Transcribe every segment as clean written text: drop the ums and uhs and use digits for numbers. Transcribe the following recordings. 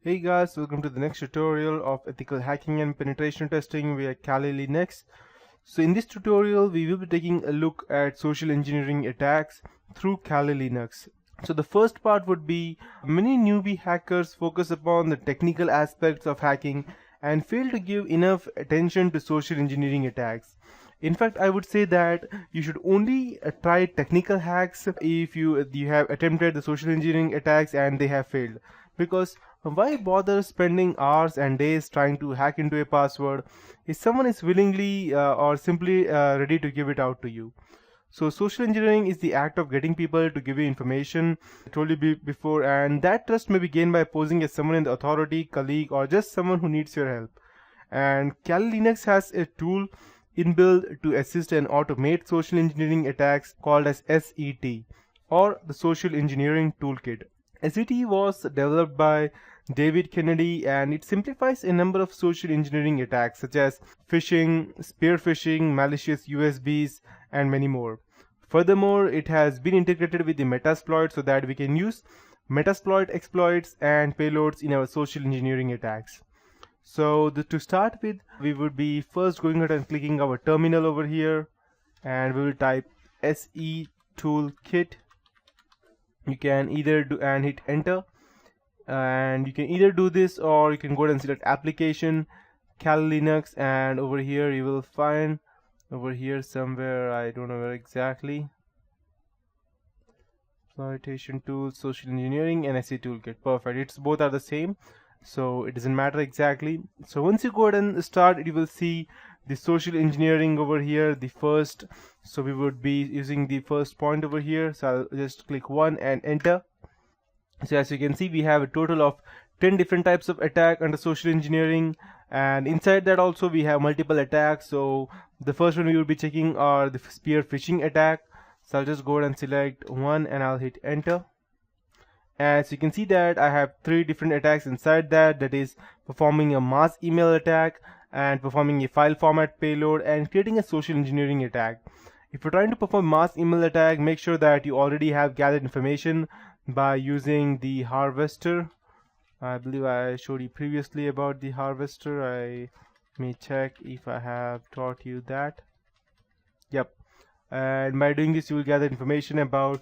Hey guys, welcome to the next tutorial of ethical hacking and penetration testing via Kali Linux. So in this tutorial, we will be taking a look at social engineering attacks through Kali Linux. So the first part would be many newbie hackers focus upon the technical aspects of hacking and fail to give enough attention to social engineering attacks. In fact, I would say that you should only try technical hacks if you have attempted the social engineering attacks and they have failed. Because why bother spending hours and days trying to hack into a password if someone is willingly or simply ready to give it out to you? So social engineering is the act of getting people to give you information, I told you before, and that trust may be gained by posing as someone in the authority, colleague, or just someone who needs your help. And Kali Linux has a tool inbuilt to assist and automate social engineering attacks called as SET, or the Social Engineering Toolkit. SET was developed by David Kennedy, and it simplifies a number of social engineering attacks such as phishing, spear phishing, malicious USBs, and many more. Furthermore, it has been integrated with the Metasploit so that we can use Metasploit exploits and payloads in our social engineering attacks. So to start with, we would be first going ahead and clicking our terminal over here, and we will type SE toolkit. You can either do and hit enter, and you can either do this or you can go ahead and select application, Kali Linux, and over here you will find over here somewhere, I don't know where exactly, exploitation tools, social engineering, and SE toolkit. Perfect, it's both are the same, so it doesn't matter exactly. So once you go ahead and start, you will see the social engineering over here, the first. So we would be using the first point over here, so I'll just click 1 and enter. So as you can see, we have a total of 10 different types of attack under social engineering, and inside that also we have multiple attacks. So the first one we will be checking are the spear phishing attack. So I'll just go ahead and select one and I'll hit enter. As you can see that I have 3 different attacks inside that, that is performing a mass email attack and performing a file format payload and creating a social engineering attack. If you're trying to perform mass email attack, make sure that you already have gathered information by using the harvester. I believe I showed you previously about the harvester. I may check if I have taught you that. Yep. And by doing this you will gather information about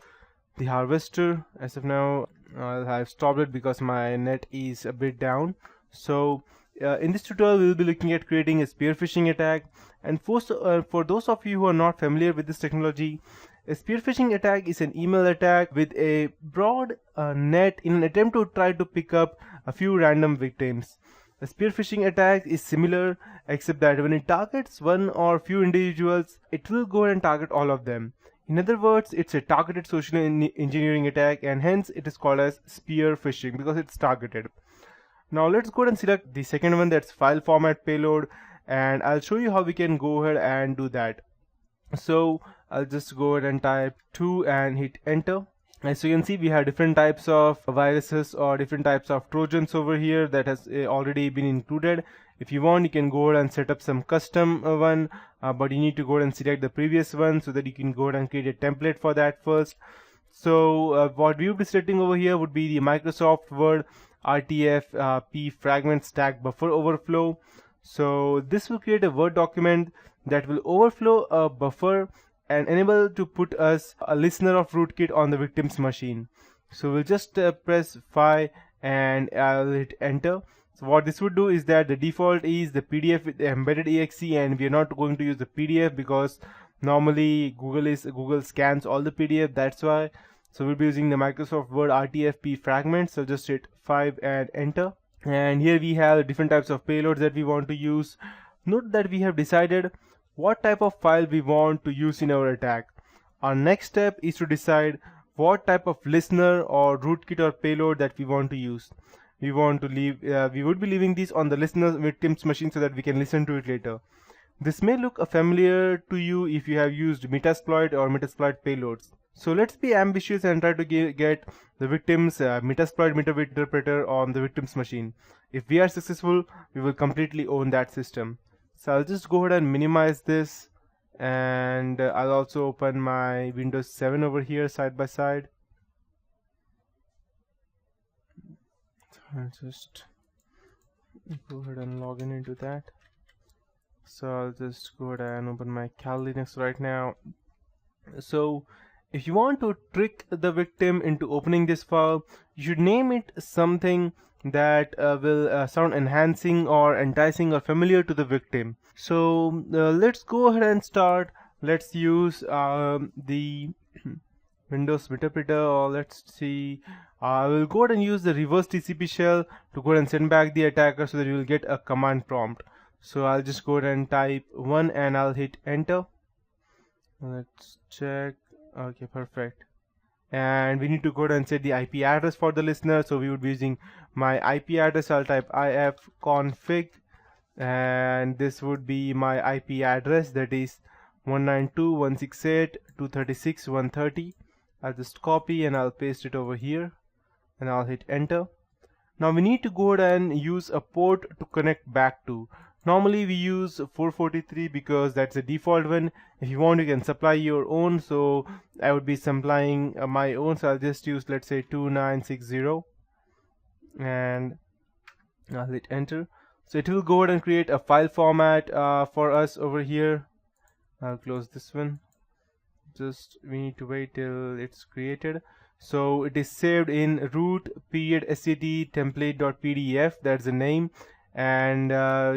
the harvester. As of now I've stopped it because my net is a bit down. So in this tutorial we will be looking at creating a spear phishing attack, and for those of you who are not familiar with this technology, a spear phishing attack is an email attack with a broad net in an attempt to try to pick up a few random victims. A spear phishing attack is similar, except that when it targets one or few individuals, it will go and target all of them. In other words, it's a targeted social engineering attack, and hence it is called as spear phishing because it's targeted. Now let's go ahead and select the second one, that's file format payload, and I'll show you how we can go ahead and do that. So I'll just go ahead and type 2 and hit enter. As you can see, we have different types of viruses or different types of trojans over here that has already been included. If you want, you can go ahead and set up some custom one, but you need to go ahead and select the previous one so that you can go ahead and create a template for that first. So what we will be selecting over here would be the Microsoft Word RTF P fragment stack buffer overflow. So this will create a Word document that will overflow a buffer and enable to put us a listener of rootkit on the victim's machine. So we'll just press 5 and I'll hit enter. So what this would do is that the default is the PDF with the embedded exe, and we are not going to use the PDF because normally Google scans all the PDF, that's why. So we'll be using the Microsoft Word RTFP fragment. So just hit 5 and enter. And here we have different types of payloads that we want to use. Note that we have decided what type of file we want to use in our attack. Our next step is to decide what type of listener or rootkit or payload that we want to use. We would be leaving these on the listener victim's machine so that we can listen to it later. This may look familiar to you if you have used Metasploit or Metasploit payloads. So let's be ambitious and try to get the victim's Metasploit interpreter on the victim's machine. If we are successful, we will completely own that system. So I'll just go ahead and minimize this, and I'll also open my Windows 7 over here side by side. I'll just go ahead and log in into that. So I'll just go ahead and open my Cal Linux right now. So if you want to trick the victim into opening this file, you should name it something that will sound enhancing or enticing or familiar to the victim. So let's go ahead and start. Let's use the Windows interpreter, or let's see, I will go ahead and use the reverse TCP shell to go ahead and send back the attacker so that you will get a command prompt. So I'll just go ahead and type 1 and I'll hit enter. Let's check. Okay, perfect. And we need to go ahead and set the IP address for the listener. So we would be using my IP address. I'll type ifconfig, and this would be my IP address, that is 192.168.236.130. I'll just copy and I'll paste it over here and I'll hit enter. Now we need to go ahead and use a port to connect back to. Normally we use 443 because that's the default one. If you want, you can supply your own. So I would be supplying my own. So I'll just use, let's say, 2960 and I'll hit enter. So it will go ahead and create a file format for us over here. I'll close this one. Just we need to wait till it's created. So it is saved in root period sct template.pdf. That's the name. And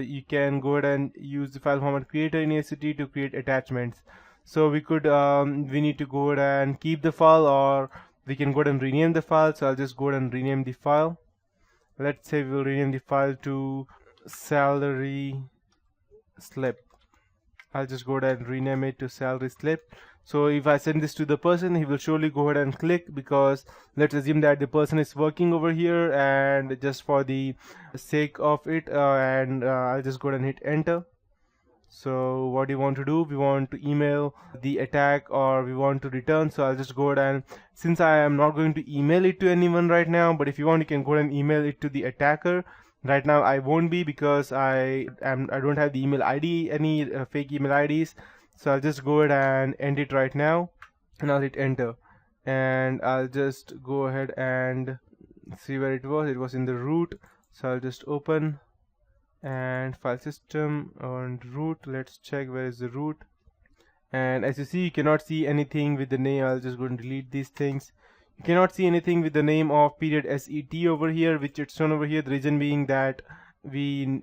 you can go ahead and use the file format creator in sct to create attachments. So we could we need to go ahead and keep the file, or we can go ahead and rename the file. So I'll just go ahead and rename the file. Let's say we'll rename the file to salary slip. I'll just go ahead and rename it to salary slip. So if I send this to the person, he will surely go ahead and click, because let's assume that the person is working over here, and just for the sake of it, I'll just go ahead and hit enter. So what do you want to do? We want to email the attack, or we want to return. So I'll just go ahead and, since I am not going to email it to anyone right now, but if you want, you can go ahead and email it to the attacker. Right now I won't be, because I don't have the email ID, any fake email IDs. So I'll just go ahead and end it right now and I'll hit enter, and I'll just go ahead and see where it was. It was in the root. So I'll just open and file system and root. Let's check where is the root. And as you see, you cannot see anything with the name. I'll just go and delete these things. You cannot see anything with the name of period set over here, which it's shown over here. The reason being that we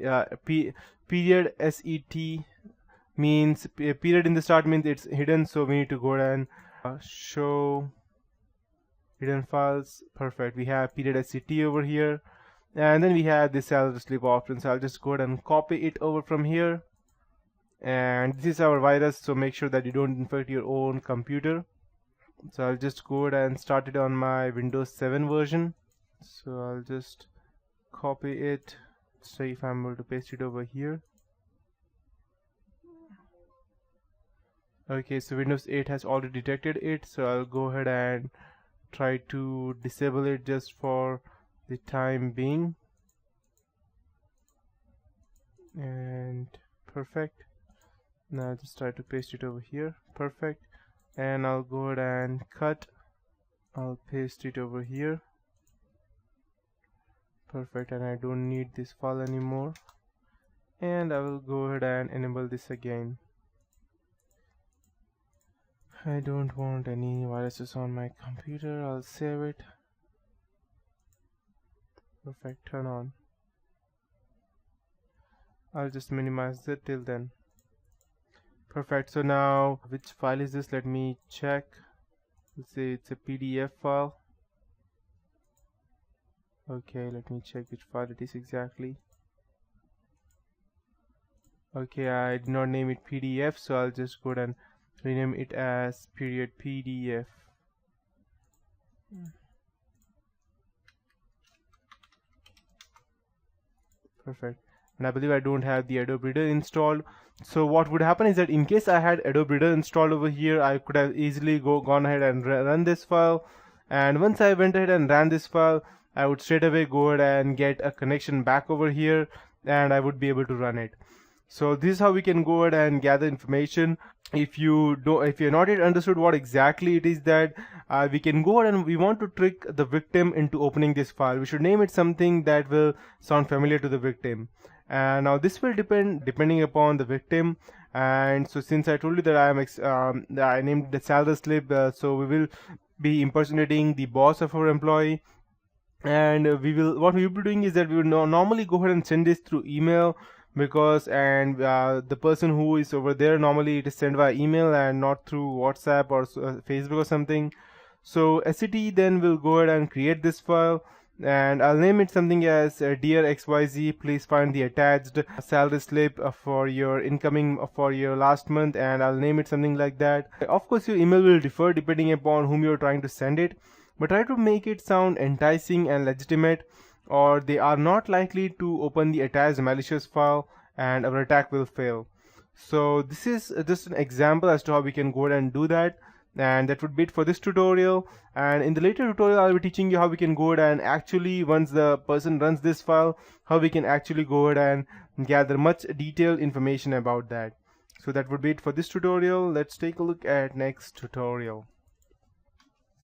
period set means period in the start means it's hidden. So we need to go ahead and show hidden files. Perfect. We have period set over here, and then we have this salary slip option. So I'll just go ahead and copy it over from here, and this is our virus. So make sure that you don't infect your own computer. So I'll just go ahead and start it on my Windows 7 version. So I'll just copy it. See if I'm able to paste it over here. Okay, so Windows 8 has already detected it. So I'll go ahead and try to disable it just for the time being. And perfect. Now I'll just try to paste it over here. Perfect. And I'll go ahead and cut. I'll paste it over here. Perfect. And I don't need this file anymore. And I will go ahead and enable this again. I don't want any viruses on my computer. I'll save it. Perfect. Turn on. I'll just minimize it till then. Perfect. So now, which file is this? Let me check. Let's say it's a PDF file. Okay, let me check which file it is exactly. Okay, I did not name it PDF, so I'll just go ahead and rename it as period PDF. Perfect. And I believe I don't have the Adobe Reader installed. So what would happen is that in case I had Adobe Reader installed over here, I could have easily gone ahead and run this file. And once I went ahead and ran this file, I would straight away go ahead and get a connection back over here, and I would be able to run it. So this is how we can go ahead and gather information. If you're not yet understood what exactly it is that we can go ahead and we want to trick the victim into opening this file, we should name it something that will sound familiar to the victim. And now this will depending upon the victim. And so since I told you that I named the salary slip, so we will be impersonating the boss of our employee. And what we will be doing is that we will normally go ahead and send this through email, because the person who is over there, normally it is sent via email and not through WhatsApp or Facebook or something. So SCT then will go ahead and create this file, and I'll name it something as dear XYZ, please find the attached salary slip for your incoming for your last month, and I'll name it something like that. Of course your email will differ depending upon whom you're trying to send it, but try to make it sound enticing and legitimate, or they are not likely to open the attached malicious file and our attack will fail. So this is just an example as to how we can go ahead and do that. And that would be it for this tutorial, and in the later tutorial I'll be teaching you how we can go ahead and actually, once the person runs this file, how we can actually go ahead and gather much detailed information about that. So that would be it for this tutorial. Let's take a look at next tutorial.